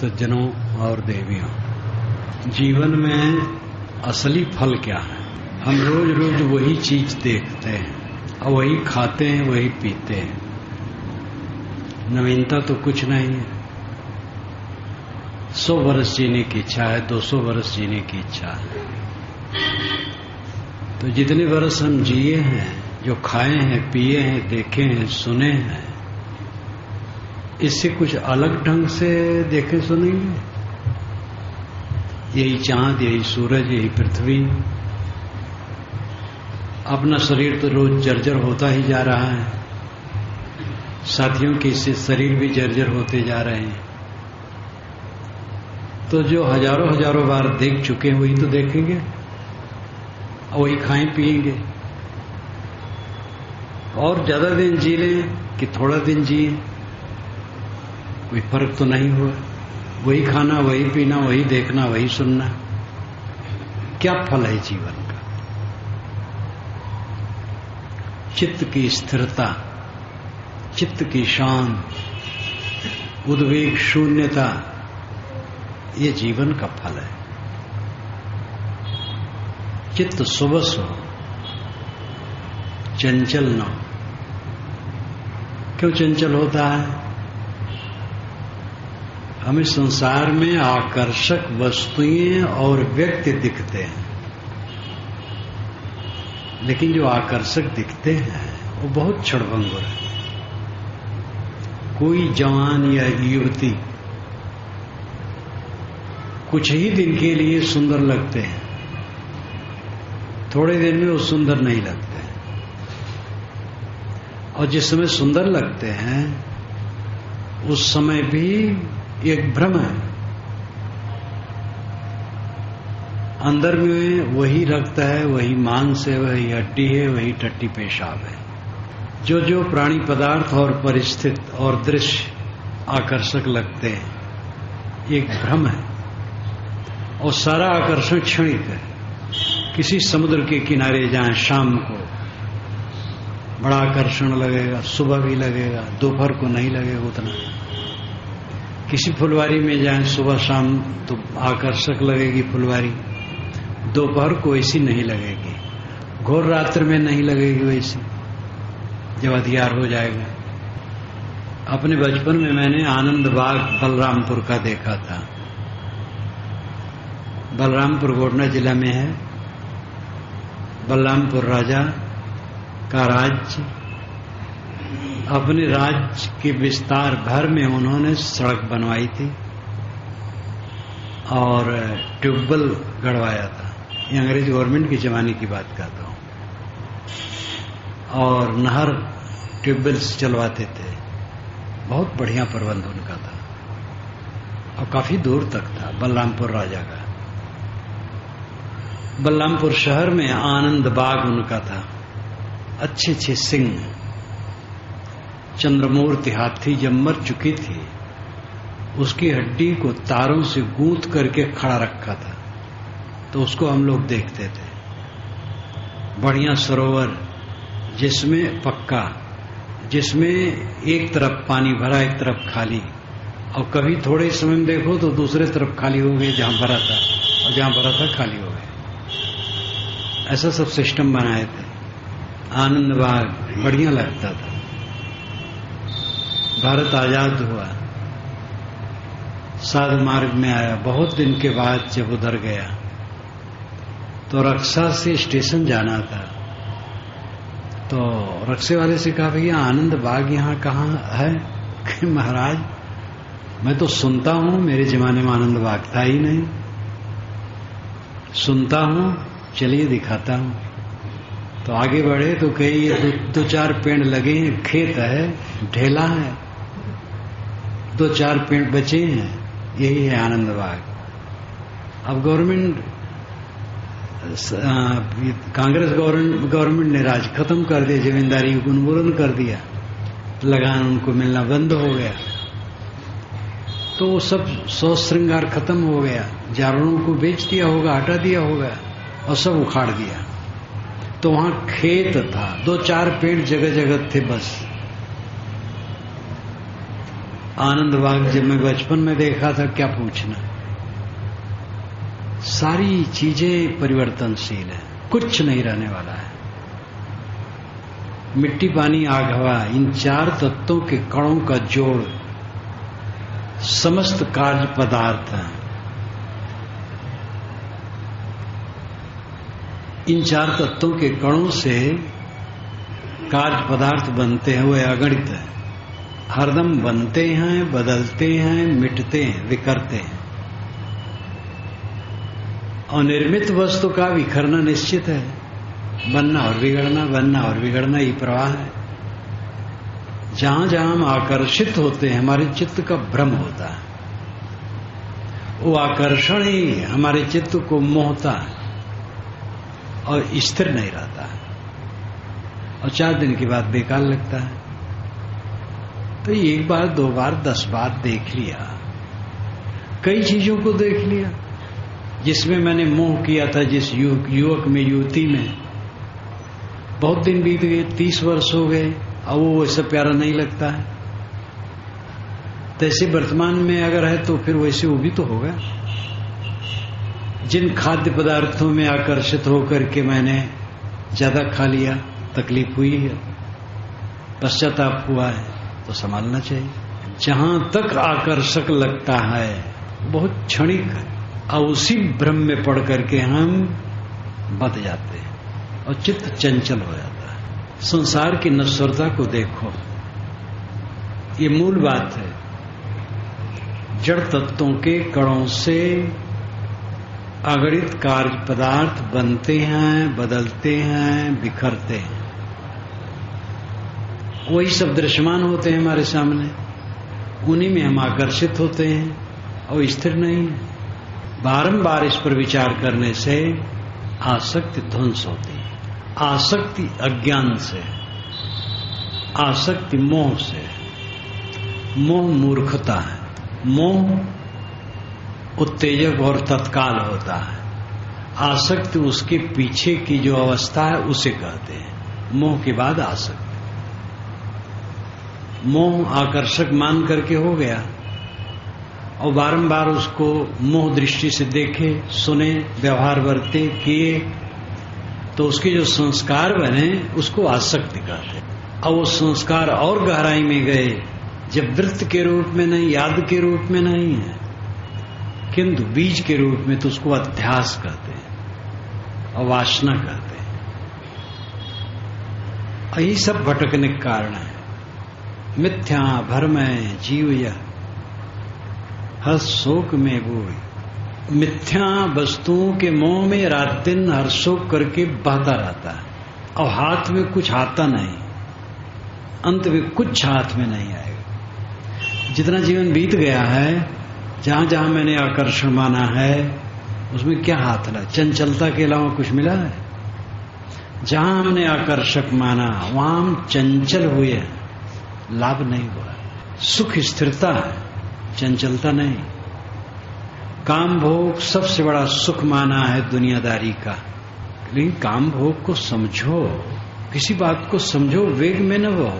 सज्जनों और देवियों, जीवन में असली फल क्या है? हम रोज रोज वही चीज देखते हैं और वही खाते हैं, वही पीते हैं। नवीनता तो कुछ नहीं है। 100 वर्ष जीने की इच्छा है, 200 वर्ष जीने की इच्छा है। तो जितने वर्ष हम जिए हैं, जो खाए हैं, पिए हैं, देखे हैं, सुने हैं, इससे कुछ अलग ढंग से देखे सुनेंगे? यही चांद, यही सूरज, यही पृथ्वी। अपना शरीर तो रोज जर्जर होता ही जा रहा है, साथियों के इससे शरीर भी जर्जर होते जा रहे हैं। तो जो हजारों बार देख चुके हैं वही तो देखेंगे और वही खाएं पिएंगे। और ज्यादा दिन जी लें कि थोड़ा दिन जिए, कोई फर्क तो नहीं हुआ। वही खाना, वही पीना, वही देखना, वही सुनना, क्या फल है जीवन का? चित्त की स्थिरता, चित्त की शांति, उद्वेग शून्यता, ये जीवन का फल है। चित्त सुबस हो, चंचल न हो। क्यों चंचल होता है? हमें संसार में आकर्षक वस्तुएं और व्यक्ति दिखते हैं, लेकिन जो आकर्षक दिखते हैं वो बहुत क्षणभंगुर है। कोई जवान या युवती कुछ ही दिन के लिए सुंदर लगते हैं, थोड़े दिन में वो सुंदर नहीं लगते। और जिस समय सुंदर लगते हैं उस समय भी एक भ्रम है। अंदर में वही रक्त है, वही मांस है, वही हड्डी है, वही टट्टी पेशाब है। जो जो प्राणी पदार्थ और परिस्थिति और दृश्य आकर्षक लगते हैं, एक भ्रम है। और सारा आकर्षण क्षणिक है। किसी समुद्र के किनारे जाएं शाम को, बड़ा आकर्षण लगेगा, सुबह भी लगेगा, दोपहर को नहीं लगेगा उतना। किसी फुलवारी में जाएं सुबह शाम तो आकर्षक लगेगी फुलवारी, दोपहर को ऐसी नहीं लगेगी, घोर रात्रि में नहीं लगेगी वैसी, जब अंधियार हो जाएगा। अपने बचपन में मैंने आनंद बाग बलरामपुर का देखा था। बलरामपुर गोंडा जिला में है। बलरामपुर राजा का राज्य, अपने राज्य के विस्तार भर में उन्होंने सड़क बनवाई थी और ट्यूबवेल गड़वाया था। ये अंग्रेज गवर्नमेंट के जमाने की बात करता हूँ। और नहर ट्यूबवेल से चलवाते थे। बहुत बढ़िया प्रबंध उनका था और काफी दूर तक था बलरामपुर राजा का। बलरामपुर शहर में आनंद बाग उनका था। अच्छे अच्छे सिंह, चंद्रमूर्ति हाथी जब मर चुकी थी उसकी हड्डी को तारों से गूंथ करके खड़ा रखा था, तो उसको हम लोग देखते थे। बढ़िया सरोवर जिसमें पक्का, जिसमें एक तरफ पानी भरा, एक तरफ खाली, और कभी थोड़े समय में देखो तो दूसरे तरफ खाली हो गए जहां भरा था, और जहां भरा था खाली हो गए। ऐसा सब सिस्टम बनाए थे। आनंद बाग बढ़िया लगता था। भारत आजाद हुआ, साध मार्ग में आया। बहुत दिन के बाद जब उधर गया तो रक्षा से स्टेशन जाना था, तो रक्षे वाले से कहा, भैया आनंद बाग यहाँ कहाँ है? कि महाराज मैं तो सुनता हूं, मेरे जमाने में आनंद बाग था ही नहीं। सुनता हूं, चलिए दिखाता हूं। तो आगे बढ़े तो कहीं ये दो चार पेड़ लगे हैं, खेत है, ढेला है, 2-4 पेड़ बचे हैं, यही है आनंद बाग। अब गवर्नमेंट, कांग्रेस गवर्नमेंट ने राज खत्म कर दिया, जमींदारी को उन्मूलन कर दिया, लगान उनको मिलना बंद हो गया। तो वो सब सौ श्रृंगार खत्म हो गया। जारवरों को बेच दिया होगा, हटा दिया होगा और सब उखाड़ दिया। तो वहां खेत था, 2-4 पेड़ जगह जगह थे बस। आनंद बाग जब मैं बचपन में देखा था, क्या पूछना, सारी चीजें परिवर्तनशील है, कुछ नहीं रहने वाला है। मिट्टी, पानी, आग, हवा, इन 4 तत्वों के कणों का जोड़ समस्त कार्य पदार्थ है। इन 4 तत्वों के कणों से कार्य पदार्थ बनते हैं, वह अगणित है, हरदम बनते हैं, बदलते हैं, मिटते हैं, विकरते हैं। और निर्मित वस्तु का विखरना निश्चित है, बनना और बिगड़ना, बनना और बिगड़ना, ये प्रवाह है। जहां जहां हम आकर्षित होते हैं, हमारे चित्त का भ्रम होता है, वो आकर्षण ही हमारे चित्त को मोहता है और स्थिर नहीं रहता है, और 4 दिन के बाद बेकार लगता है। तो 1 बार, 2 बार, 10 बार देख लिया, कई चीजों को देख लिया जिसमें मैंने मोह किया था, जिस युवक में, युवती में। बहुत दिन बीत गए, 30 वर्ष हो गए, अब वो वैसा प्यारा नहीं लगता है। तैसे वर्तमान में अगर है तो फिर वैसे वो भी तो होगा। जिन खाद्य पदार्थों में आकर्षित होकर के मैंने ज्यादा खा लिया, तकलीफ हुई है, पश्चाताप हुआ है, तो संभालना चाहिए। जहां तक आकर्षक लगता है बहुत क्षणिक है, और उसी भ्रम में पड़ करके हम बध जाते हैं और चित्त चंचल हो जाता है। संसार की नश्वरता को देखो, ये मूल बात है। जड़ तत्वों के कणों से अगणित कार्य पदार्थ बनते हैं, बदलते हैं, बिखरते हैं, वही सब दृश्यमान होते हैं हमारे सामने, उन्हीं में हम आकर्षित होते हैं और स्थिर नहीं है। बारंबार इस पर विचार करने से आसक्ति ध्वंस होती है। आसक्ति अज्ञान से, आसक्ति मोह से। मोह मूर्खता है, मोह उत्तेजक और तत्काल होता है, आसक्ति उसके पीछे की जो अवस्था है उसे कहते हैं। मोह के बाद आसक्ति। मोह आकर्षक मान करके हो गया और बारंबार उसको मोह दृष्टि से देखे, सुने, व्यवहार वर्ते, किए, तो उसके जो संस्कार बने उसको आसक्ति कहते हैं। और वो संस्कार और गहराई में गए, जब वृत्त के रूप में नहीं, याद के रूप में नहीं है, किंतु बीज के रूप में, तो उसको अध्यास कहते हैं और वासना कहते हैं। यही सब भटकने के कारण है। मिथ्या भ्रम है जीव यह, हर्ष शोक में बोई। मिथ्या वस्तुओं के मोह में रात दिन हर्ष शोक करके बहता रहता है, और हाथ में कुछ आता नहीं, अंत में कुछ हाथ में नहीं आएगा। जितना जीवन बीत गया है, जहां जहां मैंने आकर्षण माना है, उसमें क्या हाथ लगा? चंचलता के अलावा कुछ मिला है? जहां हमने आकर्षक माना वहां हम चंचल हुए, लाभ नहीं हुआ। सुख स्थिरता है, चंचलता नहीं। काम भोग सबसे बड़ा सुख माना है दुनियादारी का, लेकिन काम भोग को समझो, किसी बात को समझो, वेग में न हो।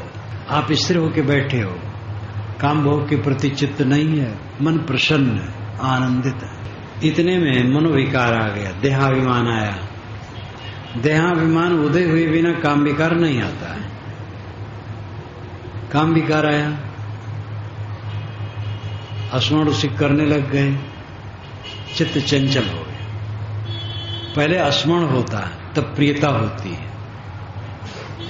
आप स्थिर होकर बैठे हो, काम भोग के प्रति चित्त नहीं है, मन प्रसन्न है, आनंदित है। इतने में मनोविकार आ गया, देहाभिमान आया। देहाभिमान उदय हुए बिना काम विकार नहीं आता है। काम विकार आया, स्मरण उसी करने लग गए, चित्त चंचल हो गए। पहले स्मरण होता है, तब प्रियता होती है,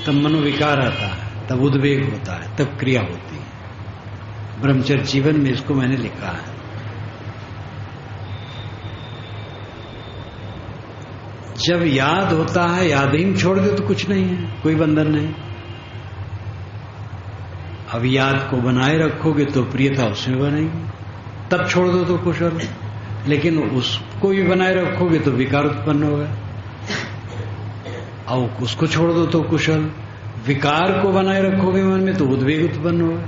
तब मनोविकार आता है, तब उद्वेग होता है, तब क्रिया होती है। ब्रह्मचर्य जीवन में इसको मैंने लिखा है। जब याद होता है, याद ही छोड़ दो तो कुछ नहीं है, कोई बंधन नहीं। अब याद को बनाए रखोगे तो प्रियता उसमें बनेगी, तब छोड़ दो तो कुशल। लेकिन उसको भी बनाए रखोगे तो विकार उत्पन्न होगा, और उसको छोड़ दो तो कुशल। विकार को बनाए रखोगे मन में तो उद्वेग उत्पन्न होगा,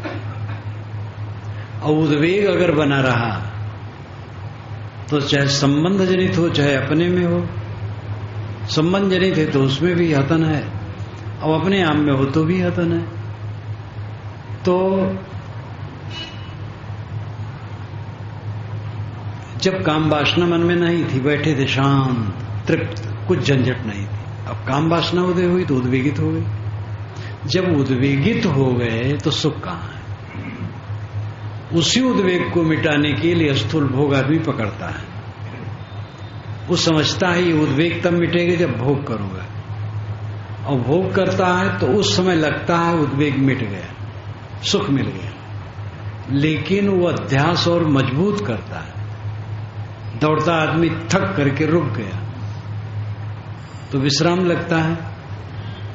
और उद्वेग अगर बना रहा तो चाहे संबंध जनित हो चाहे अपने में हो। संबंध जनित है तो उसमें भी हतन है, और अपने आप में हो तो भी हतन है। तो जब काम वासना मन में नहीं थी, बैठे थे शांत तृप्त, कुछ झंझट नहीं थी। अब काम वासना उदय हुई तो उद्वेगित हो गए। जब उद्वेगित हो गए तो सुख कहाँ है? उसी उद्वेग को मिटाने के लिए स्थूल भोग आदमी पकड़ता है। वो समझता है ये उद्वेग तब मिटेगा जब भोग करूंगा, और भोग करता है तो उस समय लगता है उद्वेग मिट गया, सुख मिल गया, लेकिन वो अध्यास और मजबूत करता है। दौड़ता आदमी थक करके रुक गया तो विश्राम लगता है,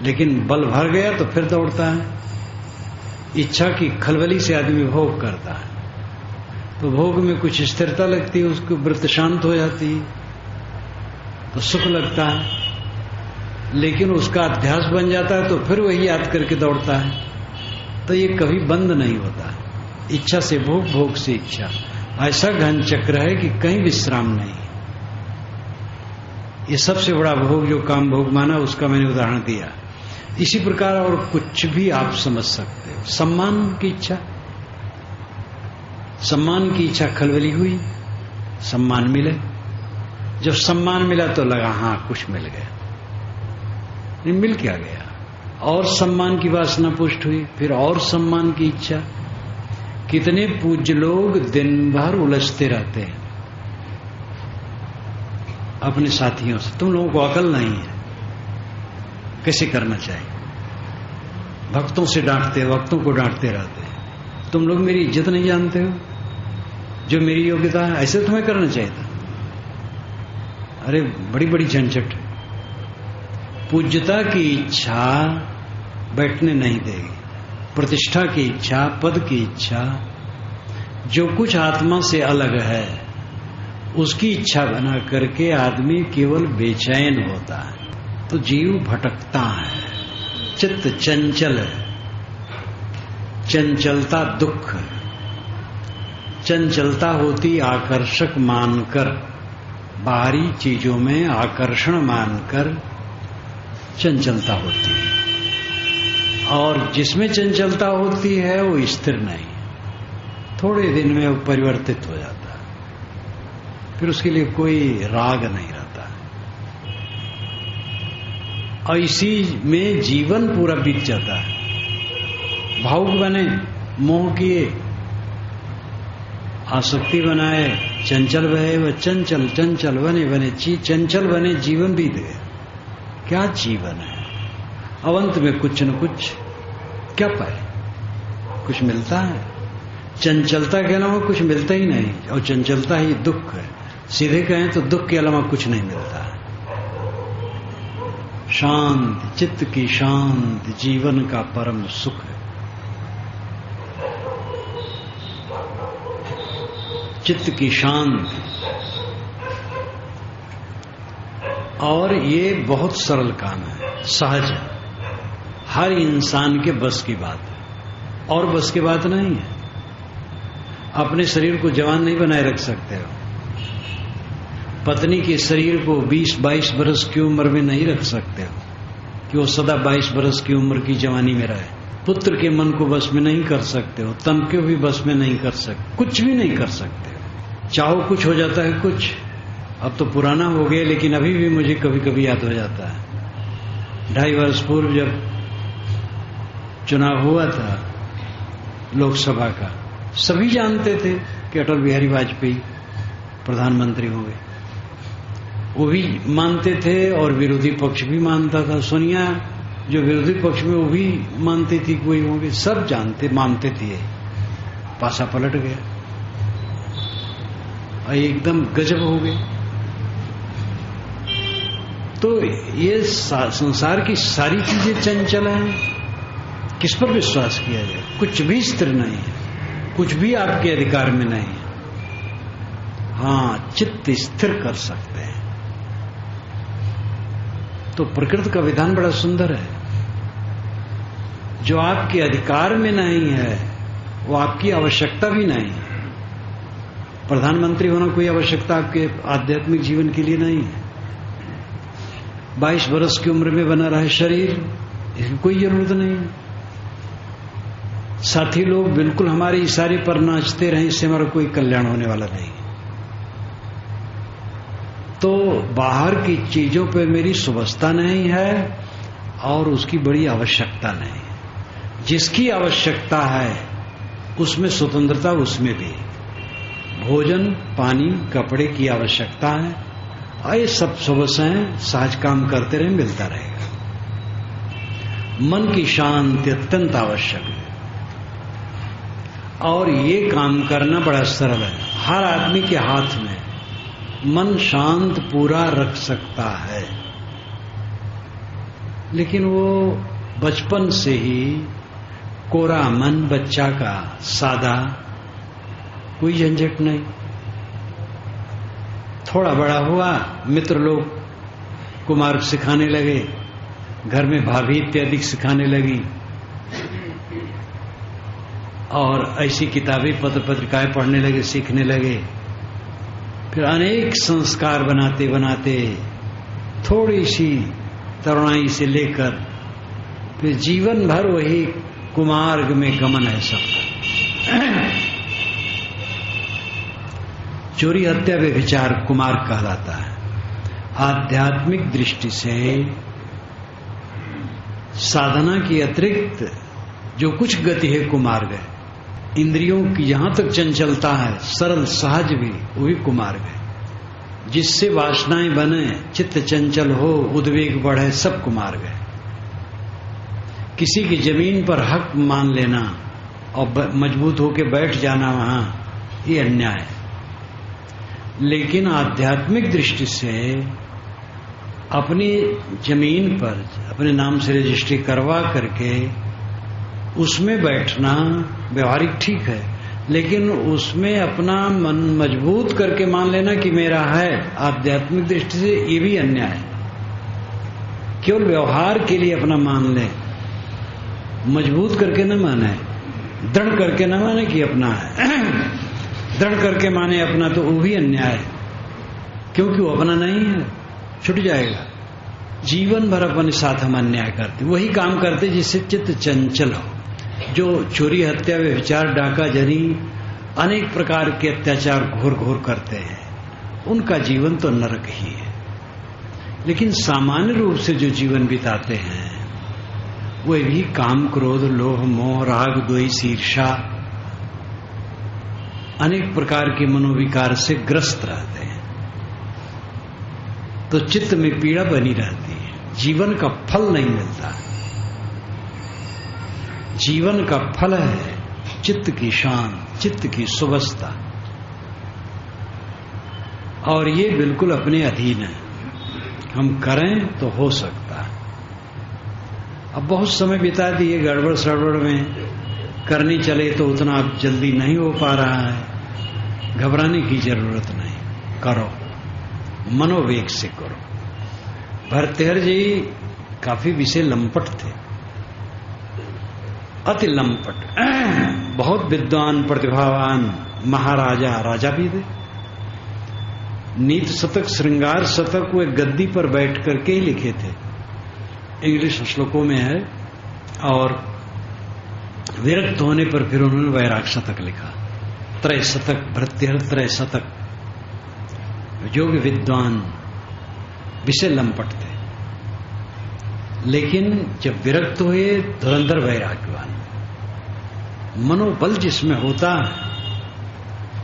लेकिन बल भर गया तो फिर दौड़ता है। इच्छा की खलबली से आदमी भोग करता है तो भोग में कुछ स्थिरता लगती है, उसकी वृत्ति शांत हो जाती है तो सुख लगता है, लेकिन उसका अध्यास बन जाता है तो फिर वही याद करके दौड़ता है। तो ये कभी बंद नहीं होता। इच्छा से भोग, भोग से इच्छा, ऐसा घन चक्र है कि कहीं विश्राम नहीं। ये सबसे बड़ा भोग जो काम भोग माना, उसका मैंने उदाहरण दिया। इसी प्रकार और कुछ भी आप समझ सकते हो। सम्मान की इच्छा, सम्मान की इच्छा खलबली हुई, सम्मान मिले। जब सम्मान मिला तो लगा हाँ कुछ मिल गया, ये मिल क्या गया। और सम्मान की वासना पुष्ट हुई, फिर और सम्मान की इच्छा। कितने पूज्य लोग दिन भर उलझते रहते हैं अपने साथियों से। तुम लोगों को अकल नहीं है कैसे करना चाहिए। भक्तों से डांटते, भक्तों को डांटते रहते हैं। तुम लोग मेरी इज्जत नहीं जानते हो, जो मेरी योग्यता है ऐसे तुम्हें करना चाहिए था। अरे बड़ी बड़ी झंझट। पूज्यता की इच्छा बैठने नहीं देगी, प्रतिष्ठा की इच्छा, पद की इच्छा, जो कुछ आत्मा से अलग है उसकी इच्छा बना करके आदमी केवल बेचैन होता है। तो जीव भटकता है, चित्त चंचल है, चंचलता दुख, चंचलता होती आकर्षक मानकर, बाहरी चीजों में आकर्षण मानकर चंचलता होती है। और जिसमें चंचलता होती है वो स्थिर नहीं, थोड़े दिन में वो परिवर्तित हो जाता है, फिर उसके लिए कोई राग नहीं रहता। और इसी में जीवन पूरा बीत जाता है। भावुक बने, मोह किए, आसक्ति बनाए, चंचल बहे व चंचल, चंचल बने बने चंचल बने, जीवन बीत गया। क्या जीवन है? अवंत में कुछ न कुछ क्या पाए, कुछ मिलता है? चंचलता के अलावा कुछ मिलता ही नहीं, और चंचलता ही दुख है। सीधे कहें तो दुख के अलावा कुछ नहीं मिलता है। शांति, चित्त की शांति जीवन का परम सुख है। चित्त की शांति, और ये बहुत सरल काम है, सहज है, हर इंसान के बस की बात है, और बस की बात नहीं है। अपने शरीर को जवान नहीं बनाए रख सकते हो, पत्नी के शरीर को 20-22 बरस की उम्र में नहीं रख सकते हो कि वो सदा 22 बरस की उम्र की जवानी में रहे। पुत्र के मन को बस में नहीं कर सकते हो, तन को भी बस में नहीं कर सकते, कुछ भी नहीं कर सकते हो। चाहो कुछ हो जाता है कुछ। अब तो पुराना हो गया, लेकिन अभी भी मुझे कभी कभी याद हो जाता है। 2.5 वर्ष पूर्व जब चुनाव हुआ था लोकसभा का, सभी जानते थे कि अटल बिहारी वाजपेयी प्रधानमंत्री होंगे। वो भी मानते थे और विरोधी पक्ष भी मानता था। सोनिया जो विरोधी पक्ष में, वो भी मानती थी कोई होंगे, सब जानते मानते थे। पासा पलट गया और एकदम गजब हो गए। तो ये संसार की सारी चीजें चंचल हैं, किस पर विश्वास किया जाए? कुछ भी स्थिर नहीं है, कुछ भी आपके अधिकार में नहीं है। हाँ, चित्त स्थिर कर सकते हैं। तो प्रकृति का विधान बड़ा सुंदर है। जो आपके अधिकार में नहीं है वो आपकी आवश्यकता भी नहीं है। प्रधानमंत्री होना कोई आवश्यकता आपके आध्यात्मिक जीवन के लिए नहीं है। 22 वर्ष की उम्र में बना रहा है शरीर, इसकी कोई जरूरत नहीं है। साथी लोग बिल्कुल हमारे इशारे पर नाचते रहे, इससे हमारा कोई कल्याण होने वाला नहीं। तो बाहर की चीजों पे मेरी सुबस्ता नहीं है और उसकी बड़ी आवश्यकता नहीं है। जिसकी आवश्यकता है उसमें स्वतंत्रता, उसमें भी भोजन, पानी, कपड़े की आवश्यकता है और ये सब सुबह सहज काम करते रहे, मिलता रहेगा। मन की शांति अत्यंत आवश्यक है और ये काम करना बड़ा सरल है। हर आदमी के हाथ में मन शांत पूरा रख सकता है, लेकिन वो बचपन से ही कोरा मन, बच्चा का सादा, कोई झंझट नहीं। थोड़ा बड़ा हुआ, मित्र लोग कुमार्ग सिखाने लगे, घर में भाभी इत्यादि सिखाने लगी और ऐसी किताबें, पत्र पत्रिकाएं पढ़ने लगे, सीखने लगे। फिर अनेक संस्कार बनाते बनाते थोड़ी सी तरुणाई से लेकर फिर जीवन भर वही कुमार्ग में गमन है सबका। चोरी, हत्या, व्यभिचार कुमार्ग कहलाता है। आध्यात्मिक दृष्टि से साधना की अतिरिक्त जो कुछ गति है कुमार्ग है। इंद्रियों की जहां तक चंचलता है, सरल सहज भी, वही कुमार्ग है। जिससे वासनाएं बने, चित्त चंचल हो, उद्वेग बढ़े, सब कुमार्ग है। किसी की जमीन पर हक मान लेना और मजबूत होकर बैठ जाना वहां, ये अन्याय है। लेकिन आध्यात्मिक दृष्टि से अपनी जमीन पर अपने नाम से रजिस्ट्री करवा करके उसमें बैठना व्यवहारिक ठीक है, लेकिन उसमें अपना मन मजबूत करके मान लेना कि मेरा है, आध्यात्मिक दृष्टि से ये भी अन्याय है। केवल व्यवहार के लिए अपना मान ले, मजबूत करके न माने, दृढ़ करके न माने कि अपना है। दृढ़ करके माने अपना तो वो भी अन्याय है, क्योंकि वो अपना नहीं है, छूट जाएगा। जीवन भर अपने साथ हम अन्याय करते, वही काम करते जिससे चित्त चंचल हो। जो चोरी, हत्या, व्यभिचार, डाका, जनी, अनेक प्रकार के अत्याचार घोर घोर करते हैं, उनका जीवन तो नरक ही है। लेकिन सामान्य रूप से जो जीवन बिताते हैं वे भी काम, क्रोध, लोभ, मोह, राग, द्वेष, ईर्ष्या, अनेक प्रकार के मनोविकार से ग्रस्त रहते हैं, तो चित्त में पीड़ा बनी रहती है, जीवन का फल नहीं मिलता। जीवन का फल है चित्त की शांति, चित्त की सुवस्था, और ये बिल्कुल अपने अधीन है। हम करें तो हो सकता है। अब बहुत समय बिता दिए गड़बड़ सड़बड़ में, करनी चले तो उतना अब जल्दी नहीं हो पा रहा है। घबराने की जरूरत नहीं, करो, मनोवेग से करो। भर्तृहरि जी काफी विषय लंपट थे, अति लंपट, बहुत विद्वान, प्रतिभावान महाराजा, राजा भी थे। नीत शतक, श्रृंगार शतक वे गद्दी पर बैठ करके ही लिखे थे, इंग्लिश श्लोकों में है। और विरक्त होने पर फिर उन्होंने वैराग शतक लिखा, त्रय शतक, भर्तृहरि त्रय शतक। योग विद्वान, विषय लंपट थे, लेकिन जब विरक्त हुए धुरंधर वैराग्यवान। मनोबल जिसमें होता है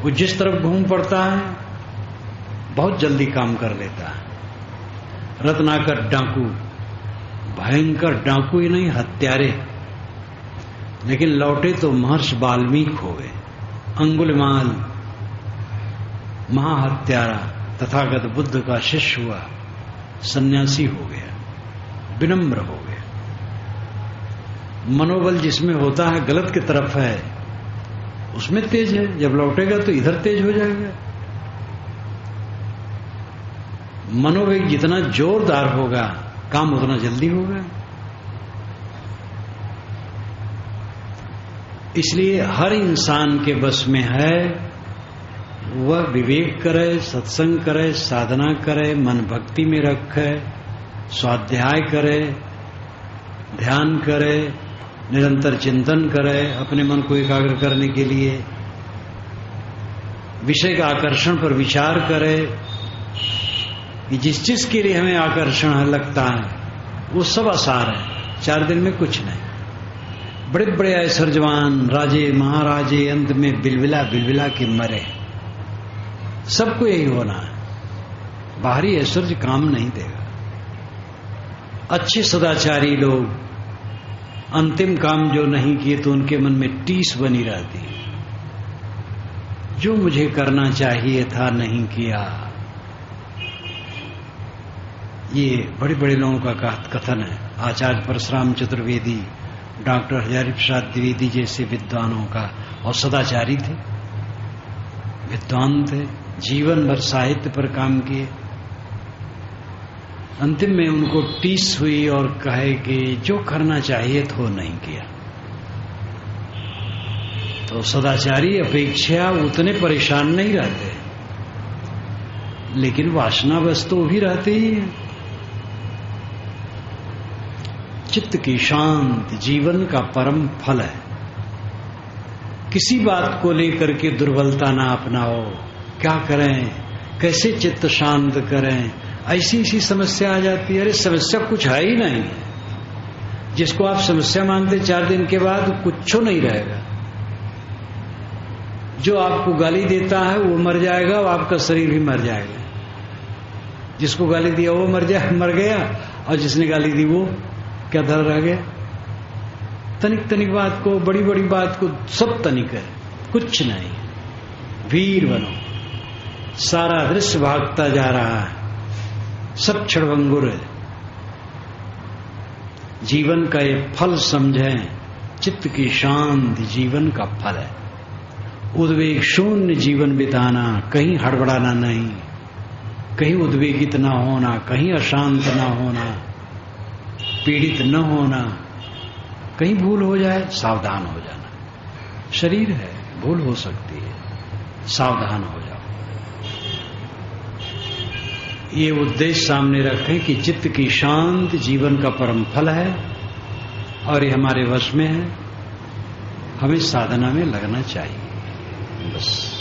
वो जिस तरफ घूम पड़ता है बहुत जल्दी काम कर लेता है। रत्नाकर डाकू, भयंकर डाकू ही नहीं, हत्यारे, लेकिन लौटे तो महर्षि वाल्मीकि हो गए। अंगुलिमाल महाहत्यारा, तथागत बुद्ध का शिष्य हुआ, सन्यासी हो गया, विनम्र हो गया। मनोबल जिसमें होता है गलत की तरफ है, उसमें तेज है, जब लौटेगा तो इधर तेज हो जाएगा। मनोवेग जितना जोरदार होगा काम उतना जल्दी होगा। इसलिए हर इंसान के बस में है वह विवेक करे, सत्संग करे, साधना करे, मन भक्ति में रखे, स्वाध्याय करे, ध्यान करे, निरंतर चिंतन करे, अपने मन को एकाग्र करने के लिए विषय का आकर्षण पर विचार करे, कि जिस चीज के लिए हमें आकर्षण लगता है वो सब आसार है, 4 दिन में कुछ नहीं। बड़े बड़े ऐश्वर्यवान राजे महाराजे अंत में बिलबिला बिलबिला के मरे। सबको यही होना है, बाहरी ऐश्वर्य काम नहीं देगा। अच्छे सदाचारी लोग अंतिम काम जो नहीं किए तो उनके मन में टीस बनी रहती है, जो मुझे करना चाहिए था नहीं किया। ये बड़े बड़े लोगों का कथन है। आचार्य परशुराम चतुर्वेदी, डॉक्टर हजारी प्रसाद द्विवेदी जैसे विद्वानों का, और सदाचारी थे, विद्वान थे, जीवन भर साहित्य पर काम किए। अंतिम में उनको टीस हुई और कहे कि जो करना चाहिए तो नहीं किया। तो सदाचारी अपेक्षा उतने परेशान नहीं रहते, लेकिन वासनावश तो भी रहते ही हैं। चित्त की शांति जीवन का परम फल है। किसी बात को लेकर के दुर्बलता ना अपनाओ। क्या करें, कैसे चित्त शांत करें, ऐसी ऐसी समस्या आ जाती है। अरे समस्या कुछ है ही नहीं, जिसको आप समस्या मानते 4 दिन के बाद कुछ नहीं रहेगा। जो आपको गाली देता है वो मर जाएगा और आपका शरीर भी मर जाएगा। जिसको गाली दिया वो मर गया, और जिसने गाली दी वो क्या धर रह गया। तनिक तनिक बात को, बड़ी बड़ी बात को सब तनिक है, कुछ नहीं। वीर बनो। सारा दृश्य भागता जा रहा है, सब क्षणभंगुर है। जीवन का ये फल समझें, चित्त की शांति जीवन का फल है। उद्वेग शून्य जीवन बिताना, कहीं हड़बड़ाना नहीं, कहीं उद्वेगित ना होना, कहीं अशांत ना होना, पीड़ित न होना। कहीं भूल हो जाए सावधान हो जाना। शरीर है, भूल हो सकती है, सावधान हो जाओ। ये उद्देश्य सामने रखें कि चित्त की शांति जीवन का परम फल है और ये हमारे वश में है। हमें साधना में लगना चाहिए बस।